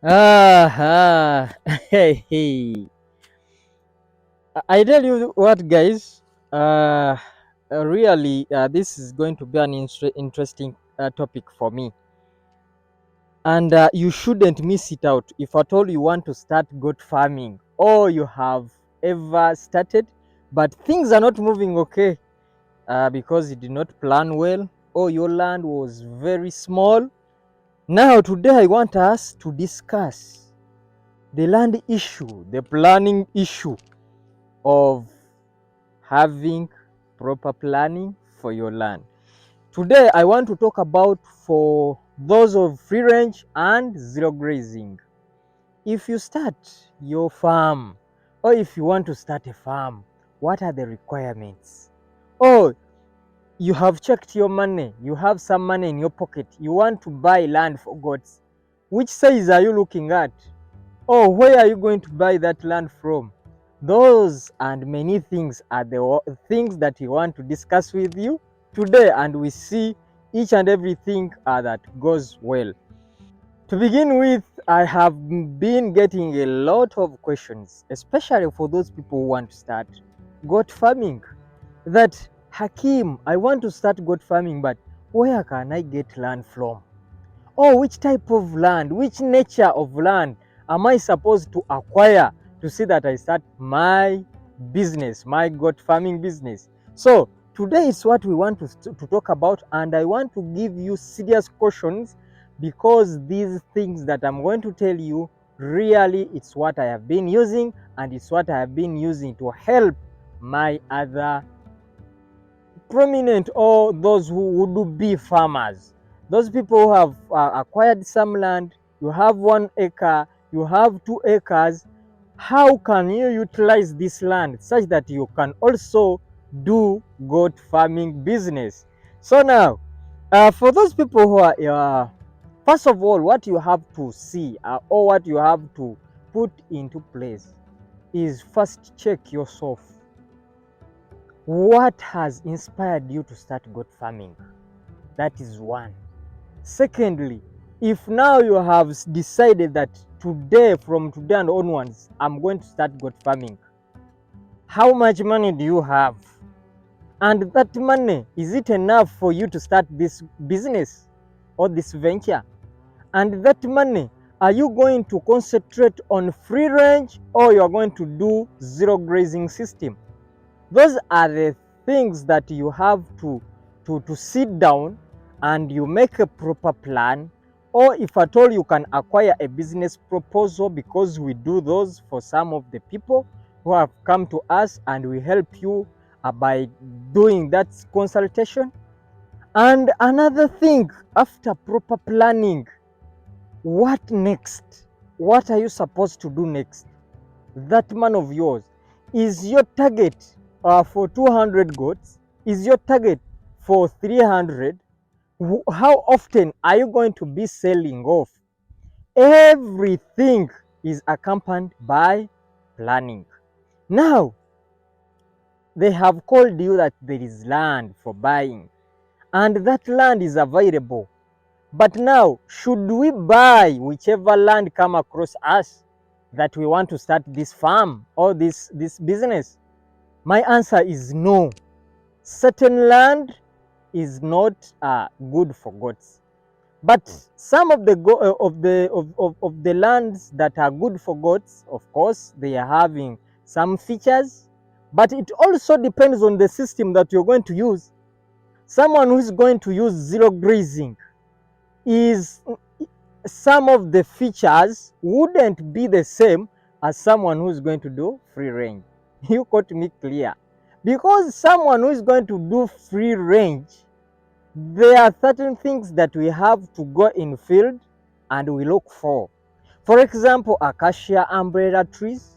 Ah, hey, hey. I tell you what, guys. Uh, really, this is going to be an interesting topic for me, and you shouldn't miss it out. If at all you want to start goat farming, or you have ever started, but things are not moving okay, because you did not plan well, or your land was very small. Now, today, I want us to discuss the land issue, the planning issue of having proper planning for your land. Today, I want to talk about for those of free range and zero grazing. If you start your farm, or if you want to start a farm, what are the requirements? Oh, you have checked your money, you have some money in your pocket, you want to buy land for goats. Which size are you looking at? Oh, where are you going to buy that land from? Those and many things are the things that we want to discuss with you today, and we see each and everything that goes well. To begin with, I have been getting a lot of questions, especially for those people who want to start goat farming. That Hakim, I want to start goat farming, but where can I get land from? Oh, which type of land, which nature of land am I supposed to acquire to see that I start my business, my goat farming business? So today is what we want to talk about, and I want to give you serious cautions, because these things that I'm going to tell you, really it's what I have been using, and it's what I have been using to help my other prominent, or those who would be farmers, those people who have acquired some land. You have 1 acre, you have 2 acres. How can you utilize this land such that you can also do goat farming business? So now, for those people who are first of all, what you have to see, or what you have to put into place, is first check yourself. What has inspired you to start goat farming? That is one. Secondly, if now you have decided that today, from today and onwards, I'm going to start goat farming, how much money do you have? And that money, is it enough for you to start this business or this venture? And that money, are you going to concentrate on free range, or you are going to do zero grazing system? Those are the things that you have to sit down and you make a proper plan. Or if at all you can acquire a business proposal, because we do those for some of the people who have come to us, and we help you by doing that consultation. And another thing, after proper planning, what next? What are you supposed to do next? That man of yours, is your target for 200 goats? Is your target for 300? How often are you going to be selling off? Everything is accompanied by planning. Now, they have called you that there is land for buying, and that land is available. But now, should we buy whichever land come across us that we want to start this farm or this business? My answer is no. Certain land is not good for goats, but some of the of the lands that are good for goats, of course, they are having some features, but it also depends on the system that you're going to use. Someone who is going to use zero grazing, is some of the features wouldn't be the same as someone who's going to do free range. You got me clear? Because someone who is going to do free range, there are certain things that we have to go in field and we look for. For example, acacia umbrella trees.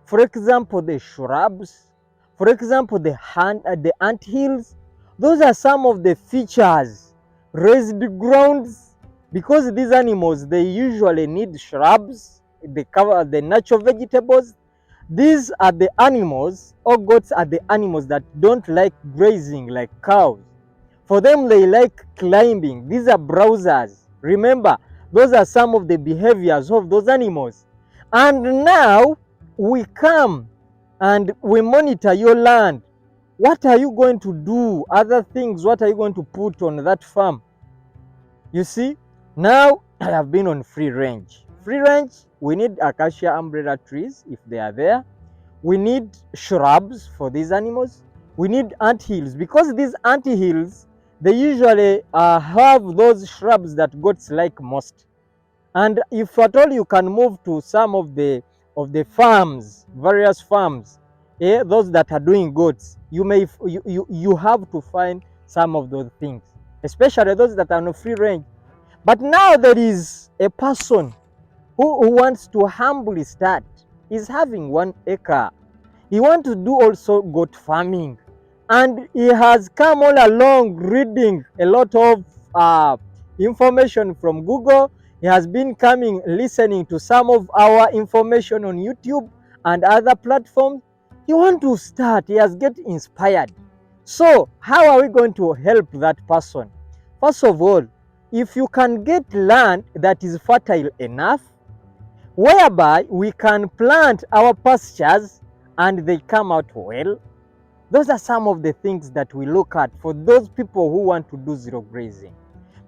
For example, the shrubs. For example, the ant hills. Those are some of the features. Raised grounds, because these animals, they usually need shrubs. They cover the natural vegetables. These are the animals, or goats are the animals that don't like grazing like cows. For them, they like climbing. These are browsers. Remember, Those are some of the behaviors of those animals. And now we come and we monitor your land. What are you going to do? Other things, what are you going to put on that farm? You see, now I have been on free range. Free range, we need acacia umbrella trees if they are there. We need shrubs for these animals. We need anthills, because these anthills, they usually have those shrubs that goats like most. And if at all you can move to some of the farms, various farms, those that are doing goats, you have to find some of those things, especially those that are on free range. But now there is a person who wants to humbly start. He's having 1 acre. He wants to do also goat farming, and he has come all along reading a lot of information from Google. He has been coming, listening to some of our information on YouTube and other platforms. He wants to start. He has get inspired. So how are we going to help that person? First of all, if you can get land that is fertile enough, whereby we can plant our pastures and they come out well, those are some of the things that we look at for those people who want to do zero grazing.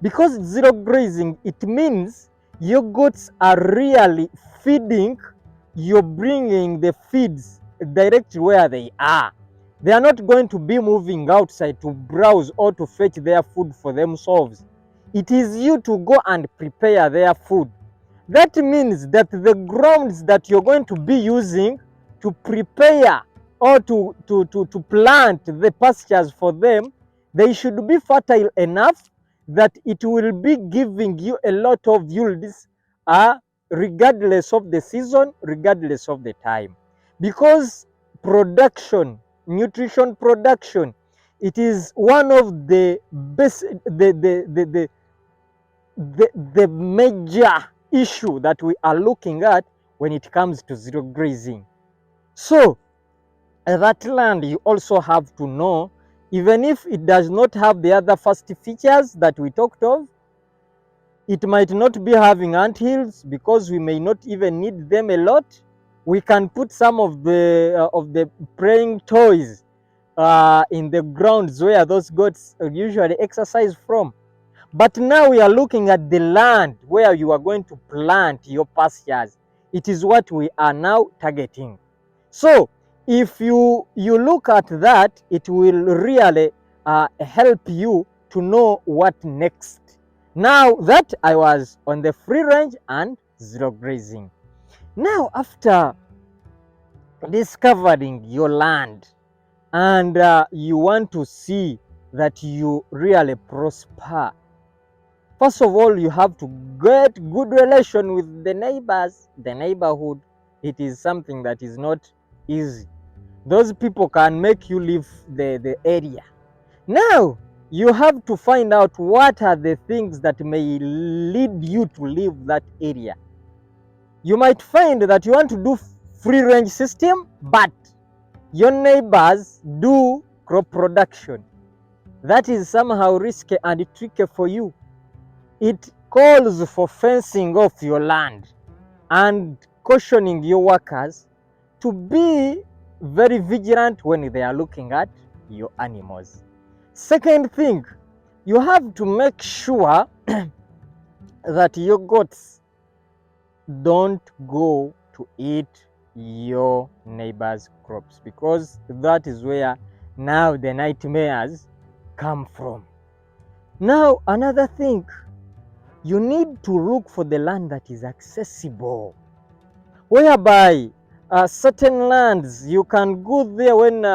Because zero grazing, it means your goats are really feeding, you're bringing the feeds directly where they are. They are not going to be moving outside to browse or to fetch their food for themselves. It is you to go and prepare their food. That means that the grounds that you're going to be using to prepare or to plant the pastures for them, they should be fertile enough that it will be giving you a lot of yields, regardless of the season, regardless of the time. Because production, nutrition production, it is one of the best, the major issue that we are looking at when it comes to zero grazing. So that land you also have to know, even if it does not have the other first features that we talked of, it might not be having anthills because we may not even need them a lot. We can put some of the praying toys in the grounds where those goats usually exercise from. But now we are looking at the land where you are going to plant your pastures. It is what we are now targeting. So if you look at that, it will really help you to know what next. Now that I was on the free range and zero grazing. Now after discovering your land and you want to see that you really prosper, first of all, you have to get good relation with the neighbors, the neighborhood. It is something that is not easy. Those people can make you leave the area. Now, you have to find out what are the things that may lead you to leave that area. You might find that you want to do free range system, but your neighbors do crop production. That is somehow risky and tricky for you. It calls for fencing off your land and cautioning your workers to be very vigilant when they are looking at your animals. Second thing, you have to make sure that your goats don't go to eat your neighbor's crops, because that is where now the nightmares come from. Now another thing, you need to look for the land that is accessible, whereby certain lands you can go there when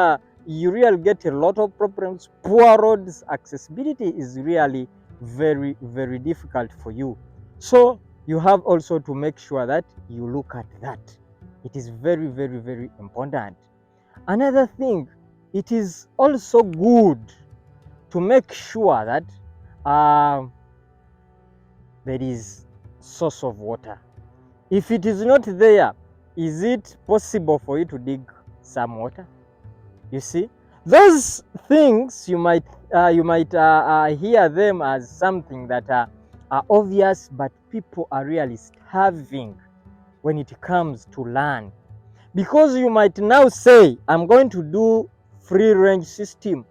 you really get a lot of problems. Poor roads, accessibility is really very, very difficult for you. So you have also to make sure that you look at that. It is very, very, very important. Another thing, it is also good to make sure that there is source of water. If it is not there, is it possible for you to dig some water? You see, those things you might hear them as something that are obvious, but people are really starving when it comes to land. Because you might now say, I'm going to do free range system,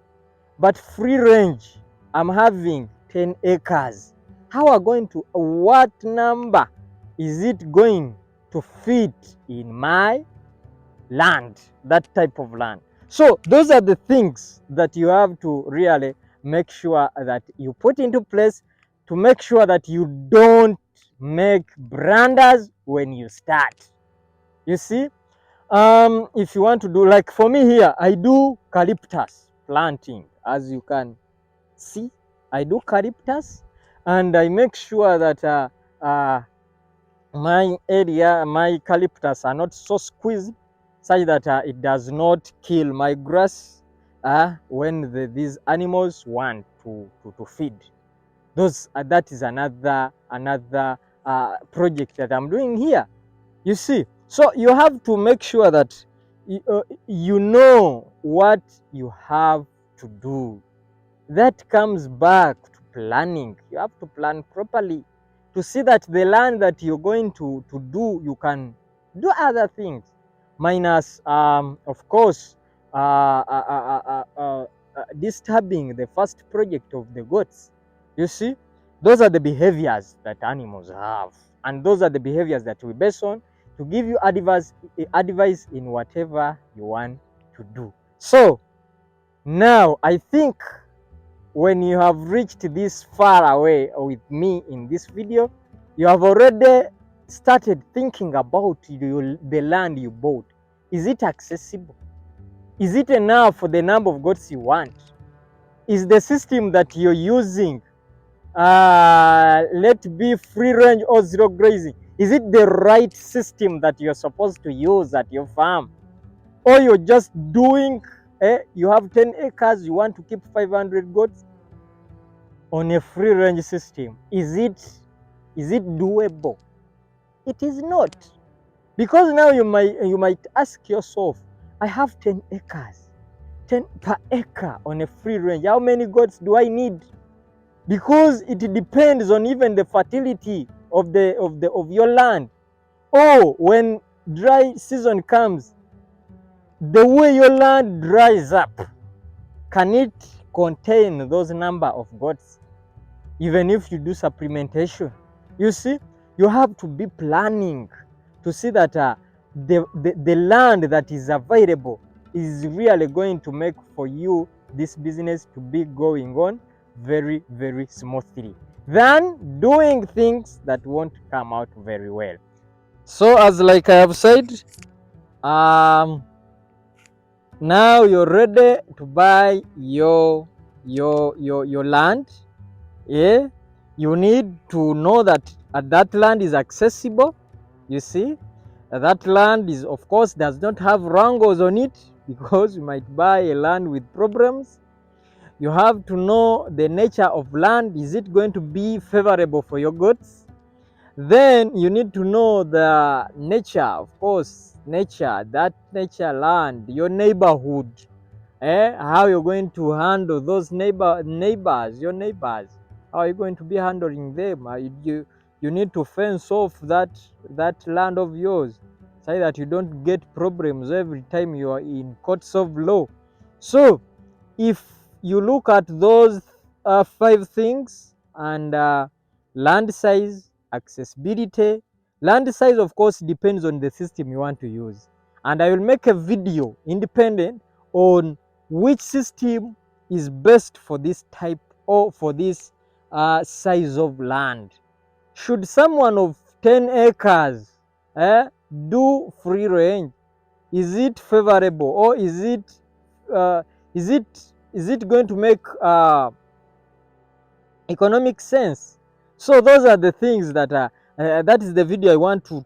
but free range, I'm having 10 acres. How are going to, what number is it going to fit in my land, that type of land? So those are the things that you have to really make sure that you put into place to make sure that you don't make blunders when you start. You see, if you want to do, like for me here, I do eucalyptus planting. As you can see, I do eucalyptus, and I make sure that my area, my eucalyptus are not so squeezed such that it does not kill my grass when these animals want to feed. That is another project that I'm doing here. You see, so you have to make sure that you know what you have to do. That comes back to planning. You have to plan properly to see that the land that you're going to do, you can do other things, minus, of course, disturbing the first project of the goats. You see, those are the behaviors that animals have, and those are the behaviors that we base on to give you advice in whatever you want to do. So now I think when you have reached this far away with me in this video, you have already started thinking about the land you bought. Is it accessible? Is it enough for the number of goats you want? Is the system that you're using, let be free range or zero grazing, is it the right system that you're supposed to use at your farm? Or you're just doing, you have 10 acres, you want to keep 500 goats on a free range system? Is it doable? It is not. Because now you might ask yourself, I have 10 acres, 10 per acre on a free range. How many goats do I need? Because it depends on even the fertility of your land. Or when dry season comes, the way your land dries up, can it contain those number of goats? Even if you do supplementation, you see, you have to be planning to see that the land that is available is really going to make for you this business to be going on very, very smoothly than doing things that won't come out very well. So as like I have said, now you're ready to buy your land. Yeah, you need to know that that land is accessible. You see, that land is, of course, does not have wrangles on it, because you might buy a land with problems. You have to know the nature of land. Is it going to be favorable for your goats? Then you need to know the nature, of course, that nature land, your neighborhood, how you're going to handle those neighbors, your neighbors. How are you going to be handling them? You need to fence off that land of yours, so that you don't get problems every time you are in courts of law. So if you look at those 5 things, and land size, accessibility. Land size, of course, depends on the system you want to use, and I will make a video independent on which system is best for this type or for this size of land. Should someone of 10 acres do free range? Is it favorable, or is it uh, is it going to make economic sense? So those are the things that that is the video I want to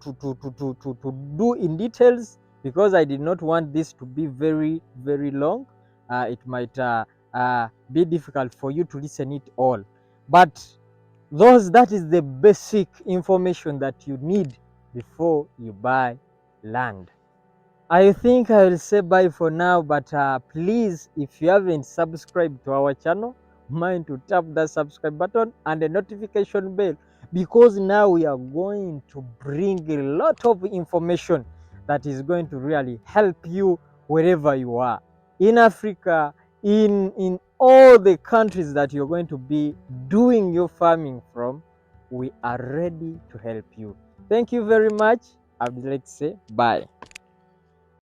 do in details, because I did not want this to be very, very long. It might be difficult for you to listen it all, but that is the basic information that you need before you buy land. I think I will say bye for now, but please, if you haven't subscribed to our channel, mind to tap that subscribe button and the notification bell, because now we are going to bring a lot of information that is going to really help you wherever you are in Africa, in all the countries that you're going to be doing your farming from. We are ready to help you. Thank you very much. I would like to say bye.